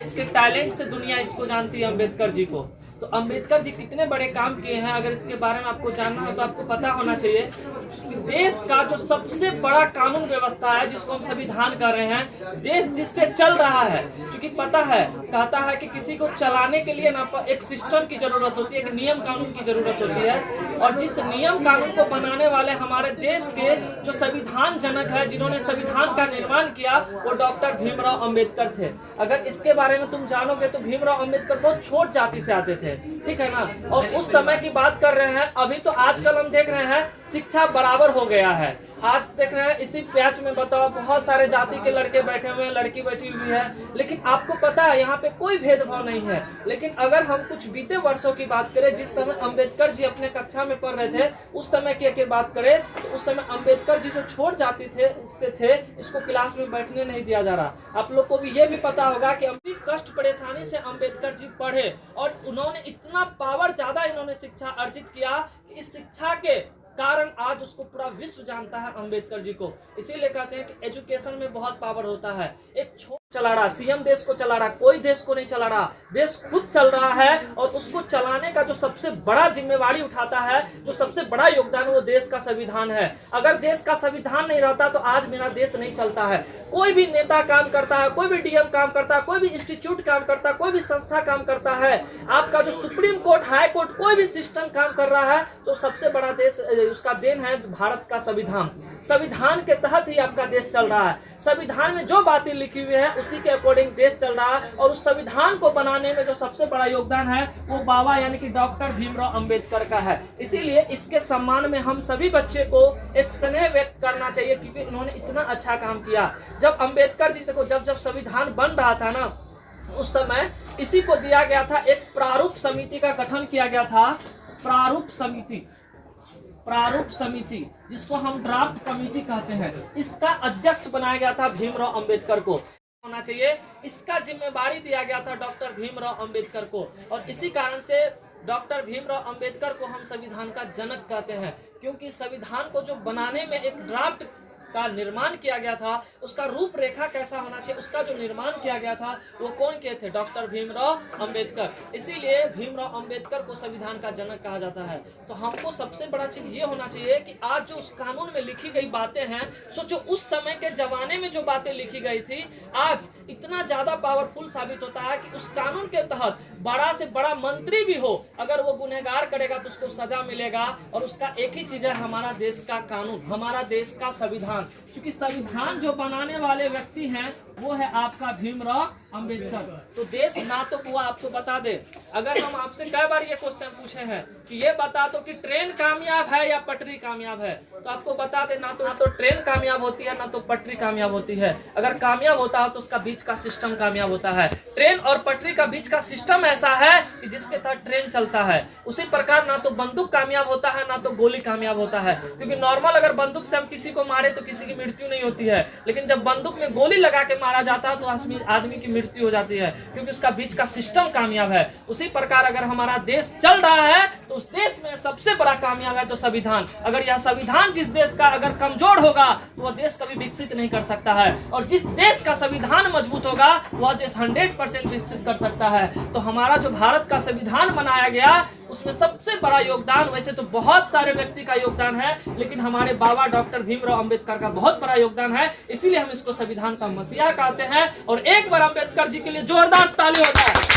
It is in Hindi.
इसके टैलेंट से दुनिया इसको जानती है, अम्बेडकर जी को। तो अम्बेडकर जी कितने बड़े काम किए हैं, अगर इसके बारे में आपको जानना हो तो आपको पता होना चाहिए कि देश का जो सबसे बड़ा कानून व्यवस्था है, जिसको हम संविधान कर रहे हैं, देश जिससे चल रहा है, क्योंकि पता है, कहता है कि किसी को चलाने के लिए ना एक सिस्टम की जरूरत होती है, एक नियम कानून की जरूरत होती है। और जिस नियम कानून को बनाने वाले हमारे देश के जो संविधान जनक है, जिन्होंने संविधान का निर्माण किया, वो डॉक्टर भीमराव अंबेडकर थे। अगर इसके बारे में तुम जानोगे तो भीमराव अंबेडकर बहुत छोट जाति से आते थे, ठीक है ना। और उस समय की बात कर रहे हैं, अभी तो आजकल हम देख रहे हैं शिक्षा बराबर हो गया है। आज देख रहे हैं इसी पैच में बताओ, बहुत सारे जाति के लड़के बैठे हुए हैं, लड़की बैठी हुई है, लेकिन आपको पता है यहाँ पे कोई भेदभाव नहीं है। लेकिन अगर हम कुछ बीते वर्षों की बात करें, जिस समय अंबेडकर जी अपने कक्षा में पढ़ रहे थे, उस समय की बात करें तो उस समय अंबेडकर जी जो छोट जाति थे इसको क्लास में बैठने नहीं दिया जा रहा। आप लोग को भी ये भी पता होगा कि अभी कष्ट परेशानी से अंबेडकर जी पढ़े और उन्होंने इतना पावर ज्यादा इन्होंने शिक्षा अर्जित किया कि इस शिक्षा के कारण आज उसको पूरा विश्व जानता है, अंबेडकर जी को। इसीलिए कहते हैं कि एजुकेशन में बहुत पावर होता है। एक छोटा चला रहा सीएम देश को चला रहा, कोई देश को नहीं चला रहा, देश खुद चल रहा है। और उसको चलाने का जो सबसे बड़ा जिम्मेवारी उठाता है, जो सबसे बड़ा योगदान, वो देश का संविधान है। अगर देश का संविधान नहीं रहता तो आज मेरा देश नहीं चलता है। कोई भी नेता काम करता है, कोई भी डीएम काम करता है, कोई भी इंस्टीट्यूट काम करता है, कोई भी संस्था काम करता है, आपका जो सुप्रीम कोर्ट, हाई कोर्ट, कोई भी सिस्टम काम कर रहा है, तो सबसे बड़ा देश उसका देन है भारत का संविधान। संविधान के तहत ही आपका देश चल रहा है। संविधान में जो बातें लिखी हुई है उसी के अकॉर्डिंग देश चल रहा है। और उस संविधान को बनाने में जो सबसे बड़ा योगदान है वो बाबा यानी कि डॉक्टर भीमराव अंबेडकर का है। इसीलिए इसके सम्मान में हम सभी बच्चे को एक स्नेह व्यक्त करना चाहिए, क्योंकि उन्होंने इतना अच्छा काम किया। जब अंबेडकर जी देखो, जब संविधान बन रहा था ना, उस समय इसी को दिया गया था, एक प्रारूप समिति का गठन किया गया था। प्रारूप समिति जिसको हम ड्राफ्ट कमेटी कहते हैं, इसका अध्यक्ष बनाया गया था भीमराव अंबेडकर को। होना चाहिए, इसका जिम्मेवारी दिया गया था डॉक्टर भीमराव अंबेडकर को। और इसी कारण से डॉक्टर भीमराव अंबेडकर को हम संविधान का जनक कहते हैं, क्योंकि संविधान को जो बनाने में एक ड्राफ्ट का निर्माण किया गया था, उसका रूपरेखा कैसा होना चाहिए, उसका जो निर्माण किया गया था, वो कौन किए थे? डॉक्टर भीमराव अंबेडकर। इसीलिए भीमराव अंबेडकर को संविधान का जनक कहा जाता है। तो हमको सबसे बड़ा चीज ये होना चाहिए कि आज जो उस कानून में लिखी गई बातें हैं, सोचो उस समय के जमाने में जो बातें लिखी गई थी, आज इतना ज्यादा पावरफुल साबित होता है कि उस कानून के तहत बड़ा से बड़ा मंत्री भी हो, अगर वो गुनहगार करेगा तो उसको सजा मिलेगा। और उसका एक ही चीज है, हमारा देश का कानून, हमारा देश का संविधान। क्योंकि संविधान जो बनाने वाले व्यक्ति हैं वो है आपका भीमराव अंबेडकर। तो देश ना तो हुआ, आपको बता दे, अगर हम आपसे कई बार ये क्वेश्चन पूछे हैं कि ये बता दो कि ट्रेन कामयाब है या पटरी कामयाब है, तो आपको बता दे ना तो ट्रेन कामयाब होती है, ना तो पटरी कामयाब होती है। अगर कामयाब होता है तो उसका बीच का सिस्टम कामयाब होता है। ट्रेन और पटरी का बीच का सिस्टम ऐसा है कि जिसके तहत ट्रेन चलता है। उसी प्रकार ना तो बंदूक कामयाब होता है, ना तो गोली कामयाब होता है। क्योंकि नॉर्मल अगर बंदूक से हम किसी को मारे तो किसी की मृत्यु नहीं होती है, लेकिन जब बंदूक में गोली लगा के मारा जाता है तो आदमी की मृत्यु हो जाती है, क्योंकि उसका बीच का सिस्टम कामयाब है। उसी प्रकार अगर हमारा देश चल रहा है तो उस देश में सबसे बड़ा कामयाब है तो संविधान। अगर यह संविधान जिस देश का अगर कमजोर होगा तो वह देश कभी विकसित नहीं कर सकता है, और जिस देश का संविधान मजबूत होगा वह देश 100% विकसित कर सकता है। तो हमारा जो भारत का संविधान बनाया गया, उसमें सबसे बड़ा योगदान, वैसे तो बहुत सारे व्यक्ति का योगदान है, लेकिन हमारे बाबा डॉक्टर भीमराव अंबेडकर का बहुत बड़ा योगदान है। इसीलिए हम इसको संविधान का मसीहा कहते हैं। और एक बार अंबेडकर जी के लिए जोरदार ताली हो जाए।